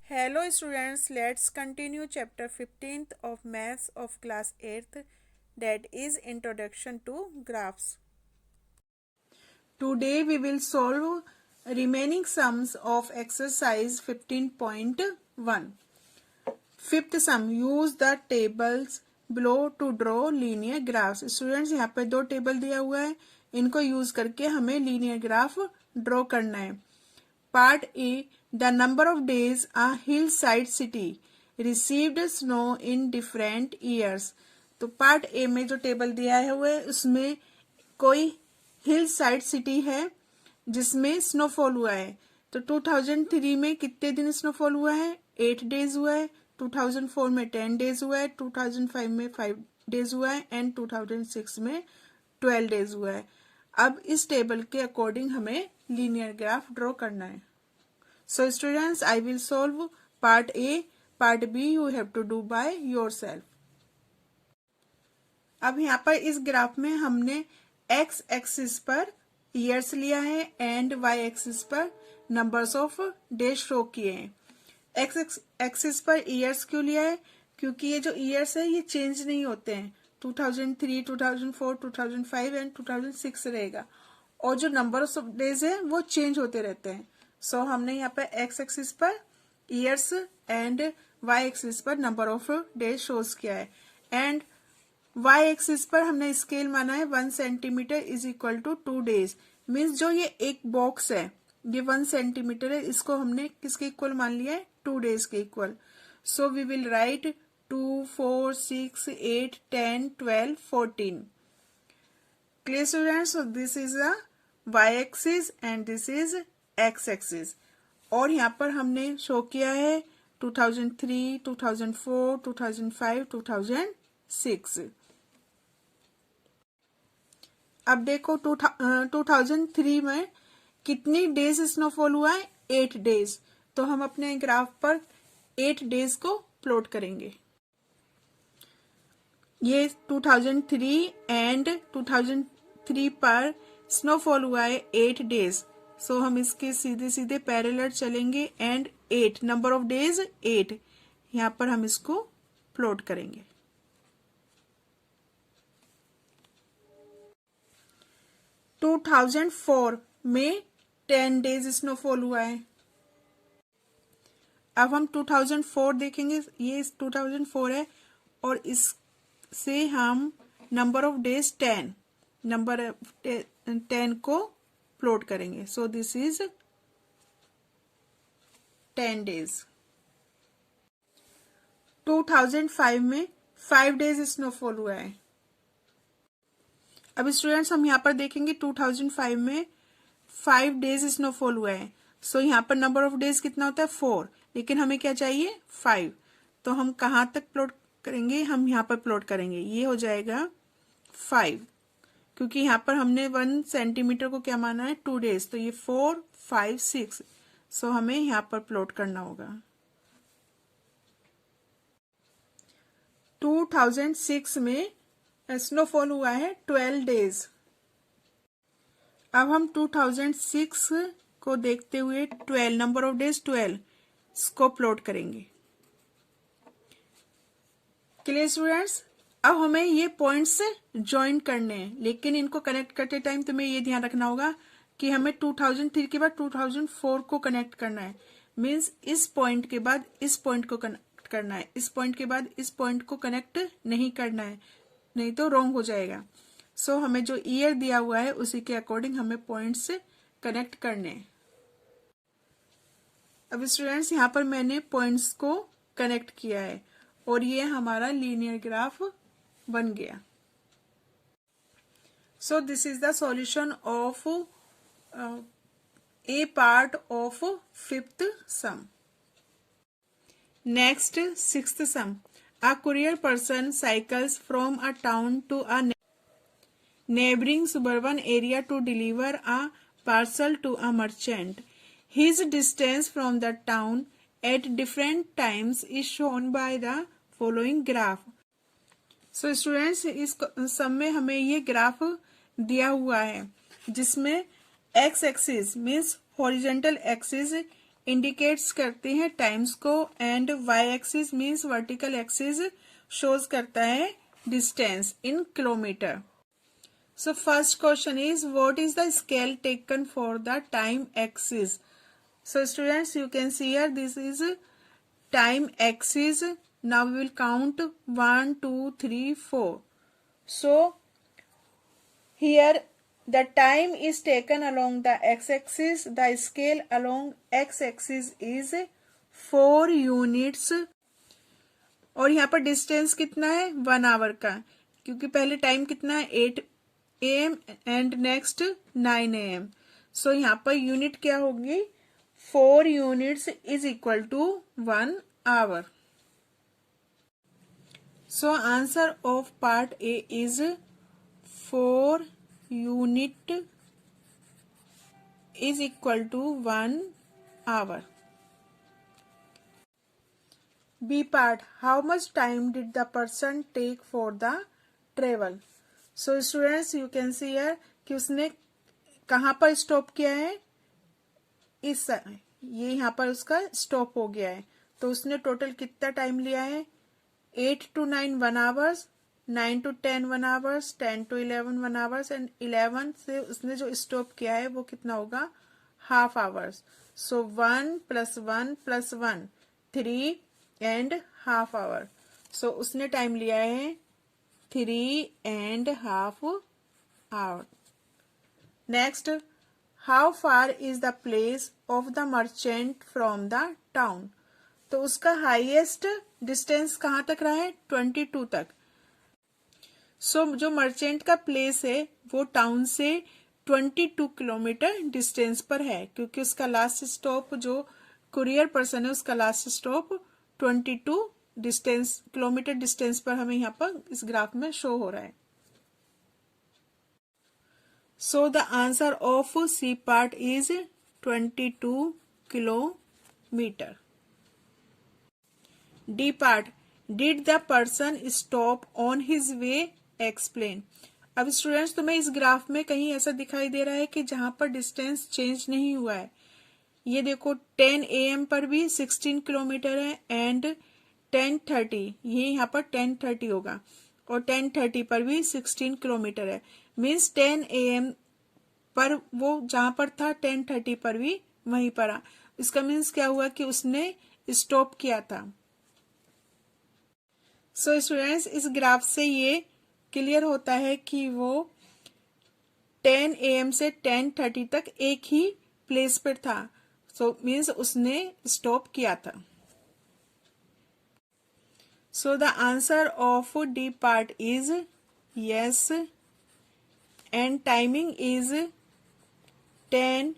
Hello students, let's continue chapter 15th of Maths of class 8th, that is Introduction to Graphs. Today we will solve remaining sums of exercise 15.1. Fifth sum, use the tables below to draw linear graphs. Students, यहाँ पे दो table दिया हुआ है, इनको use करके हमें linear graph draw करना है. Part A, the number of days a hillside city received snow in different years. तो पार्ट ए में जो टेबल दिया है हुआ है उसमें कोई हिल साइड सिटी है जिसमें स्नोफॉल हुआ है. तो 2003 में कितने दिन स्नोफॉल हुआ है? 8 डेज हुआ है. 2004 में 10 डेज हुआ है. 2005 में 5 डेज हुआ है एंड 2006 में 12 डेज हुआ है. अब इस टेबल के अकॉर्डिंग हमें लीनियर ग्राफ ड्रॉ करना है. So students, I will solve part A. Part B you have to do by yourself. अब यहाँ पर इस ग्राफ में हमने x एक्सिस पर ईयर्स लिया है एंड y एक्सिस पर नंबर्स ऑफ डेज शो किए हैं. x एक्सिस पर ईयर्स क्यों लिया है? क्योंकि ये जो ईयर्स है ये चेंज नहीं होते हैं. 2003, 2004, 2005 एंड 2006 रहेगा और जो नंबर्स ऑफ डेज है वो चेंज होते रहते हैं. सो हमने यहाँ पे x एक्सिस पर ईयर्स एंड y एक्सिस पर नंबर ऑफ डेज शोज किया है एंड y एक्सिस पर हमने स्केल माना है 1 centimetre is equal to 2 days. Means जो ये एक बॉक्स है ये 1 सेंटीमीटर है, इसको हमने किसके इक्वल मान लिया है? 2 डेज के equal. So we will write 2, 4, 6, 8, 10, 12, 14. Clear students? So this is a y axis and this is x axis. और यहाँ पर हमने शो किया है 2003, 2004, 2005, 2006. अब देखो 2003 में कितनी डेज स्नोफॉल हुआ है? 8 डेज. तो हम अपने ग्राफ पर 8 डेज को प्लॉट करेंगे. ये 2003 एंड 2003 पर स्नोफॉल हुआ है 8 डेज. सो हम इसके सीधे सीधे पैरेलल चलेंगे एंड 8 नंबर ऑफ डेज 8 यहाँ पर हम इसको प्लॉट करेंगे. टू 2004 में 10 डेज स्नोफॉल हुआ है. अब हम 2004 देखेंगे, ये 2004 है और इससे हम नंबर ऑफ डेज 10 को प्लॉट करेंगे. सो दिस इज 10 डेज. 2005 में 5 डेज स्नोफॉल हुआ है. अब स्टूडेंट्स हम यहाँ पर देखेंगे 2005 में 5 डेज स्नोफॉल हुआ है. सो यहाँ पर नंबर ऑफ डेज कितना होता है? 4. लेकिन हमें क्या चाहिए? 5. तो हम कहाँ तक प्लॉट करेंगे? हम यहाँ पर प्लॉट करेंगे. ये हो जाएगा 5 क्योंकि यहाँ पर हमने 1 सेंटीमीटर को क्या माना है? 2 डेज. तो ये 4, 5, 6. सो हमें यहाँ पर प्लॉट करना होगा. 2006 में स्नोफॉल हुआ है 12 डेज. अब हम 2006 को देखते हुए 12 नंबर ऑफ डेज 12 को प्लॉट करेंगे. Clear students? अब हमें ये पॉइंट्स ज्वाइन करने हैं, लेकिन इनको कनेक्ट करते टाइम तुम्हें ये ध्यान रखना होगा कि हमें 2003 के बाद 2004 को कनेक्ट करना है. मीन्स इस पॉइंट के बाद इस पॉइंट को कनेक्ट करना है, इस पॉइंट के बाद इस पॉइंट को कनेक्ट नहीं करना है, नहीं तो रॉन्ग हो जाएगा. सो हमें जो ईयर दिया हुआ है उसी के अकॉर्डिंग हमें पॉइंट्स कनेक्ट करने हैं. अब स्टूडेंट्स यहाँ पर मैंने पॉइंट्स को कनेक्ट किया है और ये हमारा लीनियर ग्राफ बन गया. So this is the solution of a part of 5th sum. Next 6th sum. A courier person cycles from a town to a neighboring suburban area to deliver a parcel to a merchant. His distance from the town at different times is shown by the following graph. So students, इस सम में हमें ये graph दिया हुआ है जिसमें x axis means horizontal axis indicates करते हैं टाइम्स को, and Y axis means vertical axis shows करता है distance in kilometre. So first question is, what is the scale taken for the time axis? So students, you can see here, this is time axis. Now we will count 1, 2, 3, 4. So here the time is taken along the x-axis. The scale along x-axis is 4 units. और यहाँ पर distance कितना है 1 our का, क्योंकि पहले time कितना है 8 AM and next 9 AM. So यहाँ पर यूनिट क्या होगी 4 units is equal to 1 hour. So answer of part A is 4 unit is equal to 1 hour. B part, how much time did the person take for the travel? So students, you can see here कि उसने कहाँ पर stop किया है, ये यहाँ पर उसका स्टॉप हो गया है. तो उसने टोटल कितना टाइम लिया है 8 to 9 1 hours, 9 to 10 1 hours, 10 to 11 1 hours and 11 से उसने जो स्टॉप किया है वो कितना होगा half hours. So 1 + 1 + 1 3 and half hour. So उसने टाइम लिया है 3.5 hours. Next, how far is the place of the merchant from the town? तो उसका हाईएस्ट डिस्टेंस कहाँ तक रहा है 22 तक. सो जो मर्चेंट का प्लेस है वो टाउन से 22 किलोमीटर डिस्टेंस पर है, क्योंकि उसका लास्ट स्टॉप जो कुरियर पर्सन है उसका लास्ट स्टॉप 22 किलोमीटर डिस्टेंस पर हमें यहाँ पर इस ग्राफ में शो हो रहा है. So the answer of C part is 22 kilometre. D part, did the person stop on his way explain. अब स्टूडेंट्स तुम्हें इस ग्राफ में कहीं ऐसा दिखाई दे रहा है कि जहां पर डिस्टेंस चेंज नहीं हुआ है. ये देखो 10 AM पर भी 16 किलोमीटर है एंड 10:30, ये यहाँ पर 10:30 होगा, और 10:30 पर भी 16 किलोमीटर है. मीन्स 10 AM पर वो जहां पर था 10:30 पर भी वहीं पर आ. इसका मीन्स क्या हुआ कि उसने स्टॉप किया था. सो स्टूडेंट्स, इस ग्राफ से ये क्लियर होता है कि वो 10 AM से 10:30 तक एक ही प्लेस पर था. सो मीन्स उसने स्टॉप किया था. सो the answer of D part is yes, and timing is 10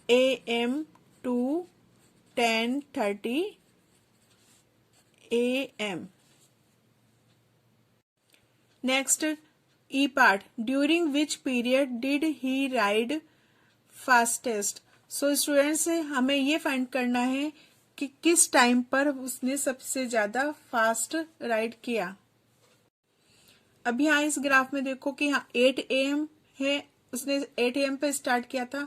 AM to 10:30 AM. Next, E part, during which period did he ride fastest? So students, हमें ये फाइंड करना है कि किस टाइम पर उसने सबसे ज्यादा फास्ट राइड किया. अब यहाँ इस ग्राफ में देखो कि यहाँ 8 AM है, उसने 8 AM पे स्टार्ट किया था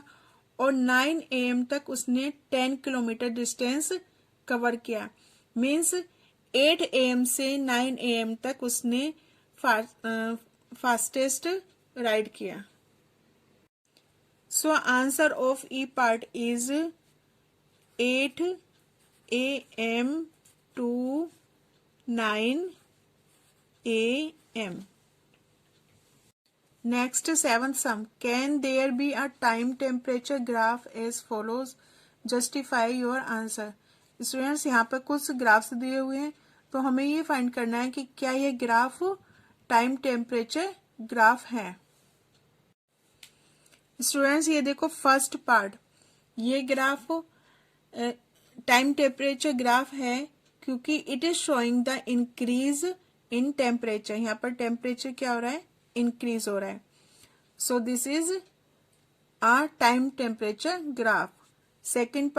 और 9 AM तक उसने 10 किलोमीटर डिस्टेंस कवर किया. मीन्स 8 AM से 9 AM तक उसने फास्टेस्ट राइड किया. So answer of E part is 8 AM to 9 AM. Next, seventh sum. Can there be a time temperature graph as follows? Justify your answer. Students, यहाँ पर कुछ graphs दिए हुए हैं, तो हमें ये फाइंड करना है कि क्या ये ग्राफ टाइम टेम्परेचर ग्राफ है. स्टूडेंट्स, ये देखो फर्स्ट पार्ट, ये ग्राफ टाइम टेम्परेचर ग्राफ है क्योंकि it is showing the increase in temperature. यहाँ पर टेम्परेचर क्या हो रहा है इंक्रीज हो रहा है. So this is a time temperature graph. Second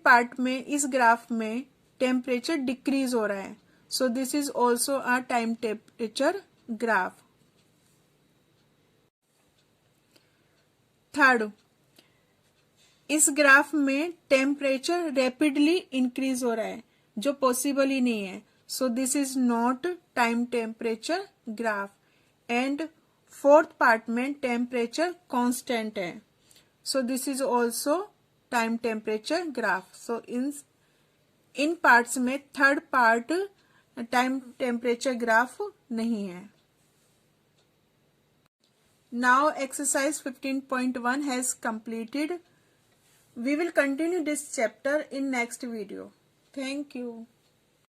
part में इस ग्राफ में टेम्परेचर डिक्रीज हो रहा है. So this is also a time temperature graph. Third, इस ग्राफ में टेम्परेचर रैपिडली इंक्रीज हो रहा है, जो पॉसिबल ही नहीं है. So this is not time temperature graph. And fourth part में टेम्परेचर कांस्टेंट है. So this is also time temperature graph. So इन पार्ट्स में third part time temperature graph नहीं है. Now exercise 15.1 has completed. We will continue this chapter in next video. Thank you.